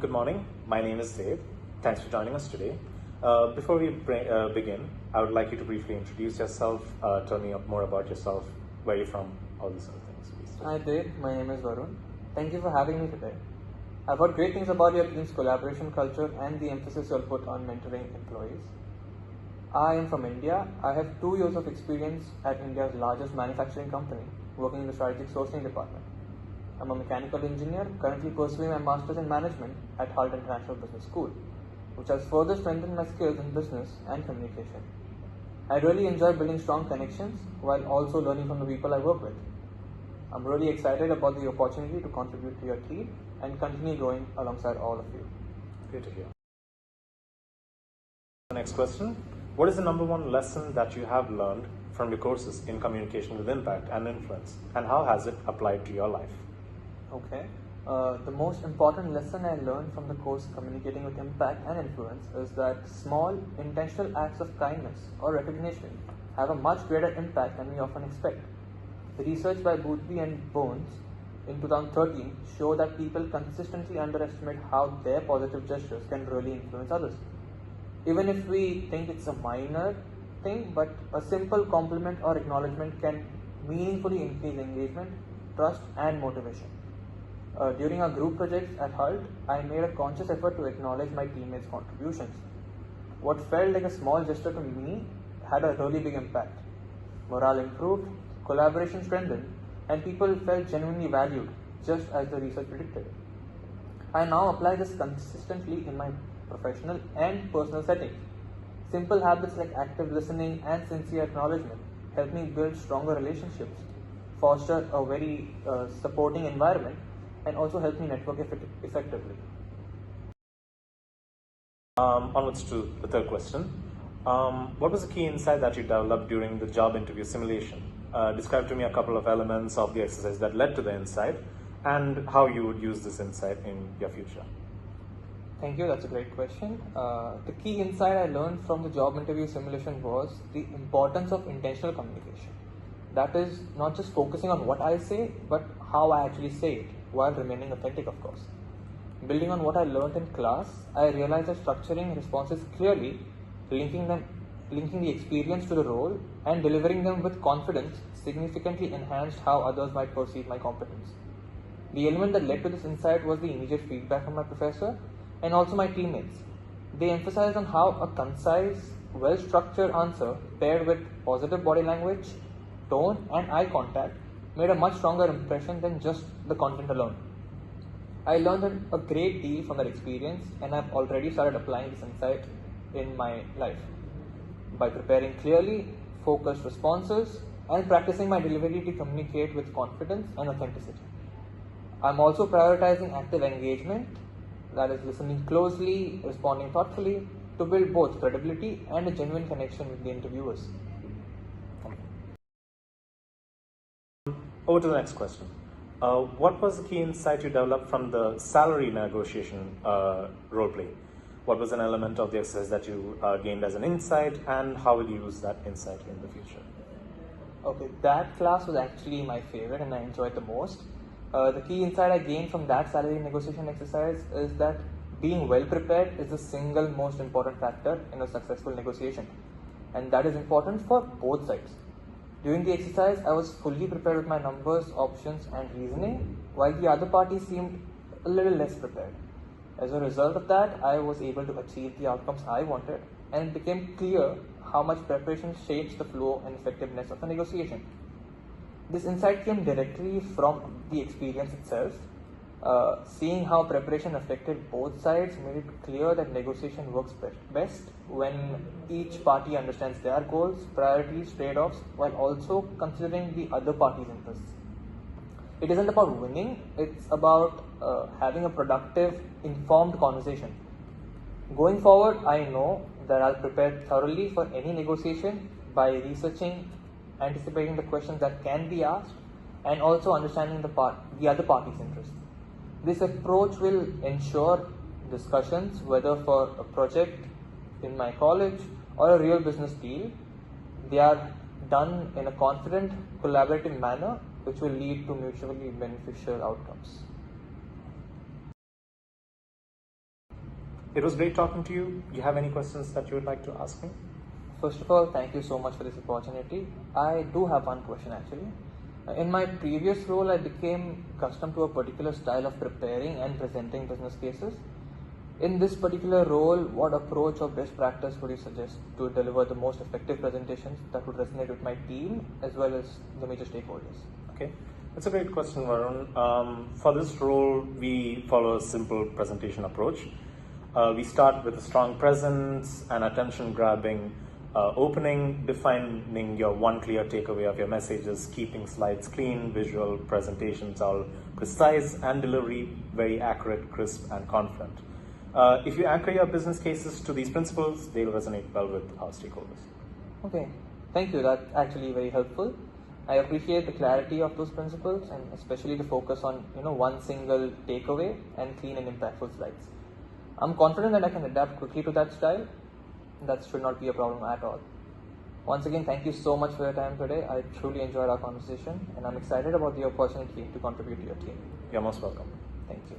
Good morning. My name is Dave. Thanks for joining us today. Before we begin, I would like you to briefly introduce yourself, tell me more about yourself, where you're from, all these other things. Please. Hi Dave, my name is Varun. Thank you for having me today. I've heard great things about your team's collaboration culture and the emphasis you'll put on mentoring employees. I am from India. I have 2 years of experience at India's largest manufacturing company, working in the strategic sourcing department. I'm a mechanical engineer currently pursuing my master's in management at Hult International Business School, which has further strengthened my skills in business and communication. I really enjoy building strong connections while also learning from the people I work with. I'm really excited about the opportunity to contribute to your team and continue growing alongside all of you. Great to hear. The next question. What is the number one lesson that you have learned from your courses in communication with impact and influence, and how has it applied to your life? Okay. The most important lesson I learned from the course Communicating with Impact and Influence is that small, intentional acts of kindness or recognition have a much greater impact than we often expect. The research by Boothby and Bones in 2013 show that people consistently underestimate how their positive gestures can really influence others. Even if we think it's a minor thing, but a simple compliment or acknowledgement can meaningfully increase engagement, trust, and motivation. During our group projects at Hult, I made a conscious effort to acknowledge my teammates' contributions. What felt like a small gesture to me had a really big impact. Morale improved, collaboration strengthened, and people felt genuinely valued, just as the research predicted. I now apply this consistently in my professional and personal settings. Simple habits like active listening and sincere acknowledgement help me build stronger relationships, foster a very supporting environment, and also help me network effectively. Onwards to the third question. What was the key insight that you developed during the job interview simulation? Describe to me a couple of elements of the exercise that led to the insight and how you would use this insight in your future. Thank you, that's a great question. The key insight I learned from the job interview simulation was the importance of intentional communication. That is, not just focusing on what I say, but how I actually say it, while remaining authentic, of course. Building on what I learned in class, I realized that structuring responses clearly, linking the experience to the role, and delivering them with confidence significantly enhanced how others might perceive my competence. The element that led to this insight was the immediate feedback from my professor and also my teammates. They emphasized on how a concise, well-structured answer paired with positive body language, tone, and eye contact made a much stronger impression than just the content alone. I learned a great deal from that experience, and I've already started applying this insight in my life by preparing clearly, focused responses, and practicing my delivery to communicate with confidence and authenticity. I'm also prioritizing active engagement, that is, listening closely, responding thoughtfully, to build both credibility and a genuine connection with the interviewers. Over to the next question. What was the key insight you developed from the salary negotiation role play? What was an element of the exercise that you gained as an insight, and how will you use that insight in the future? Okay, that class was actually my favorite and I enjoyed the most. The key insight I gained from that salary negotiation exercise is that being well prepared is the single most important factor in a successful negotiation, and that is important for both sides. During the exercise, I was fully prepared with my numbers, options, and reasoning, while the other party seemed a little less prepared. As a result of that, I was able to achieve the outcomes I wanted, and it became clear how much preparation shapes the flow and effectiveness of a negotiation. This insight came directly from the experience itself. Seeing how preparation affected both sides made it clear that negotiation works best when each party understands their goals, priorities, trade-offs, while also considering the other party's interests. It isn't about winning, it's about having a productive, informed conversation. Going forward, I know that I'll prepare thoroughly for any negotiation by researching, anticipating the questions that can be asked, and also understanding the other party's interests. This approach will ensure discussions, whether for a project in my college or a real business deal, they are done in a confident, collaborative manner, which will lead to mutually beneficial outcomes. It was great talking to you. You have any questions that you would like to ask me? First of all, thank you so much for this opportunity. I do have one question actually. In my previous role, I became accustomed to a particular style of preparing and presenting business cases. In this particular role, what approach or best practice would you suggest to deliver the most effective presentations that would resonate with my team as well as the major stakeholders? Okay, that's a great question, Varun. For this role, we follow a simple presentation approach. We start with a strong presence and attention-grabbing opening, defining your one clear takeaway of your messages, keeping slides clean, visual presentations all precise, and delivery very accurate, crisp, and confident. If you anchor your business cases to these principles, they'll resonate well with our stakeholders. Okay, thank you. That's actually very helpful. I appreciate the clarity of those principles and especially the focus on one single takeaway and clean and impactful slides. I'm confident that I can adapt quickly to that style. That should not be a problem at all. Once again, thank you so much for your time today. I truly enjoyed our conversation and I'm excited about the opportunity to contribute to your team. You're most welcome. Thank you.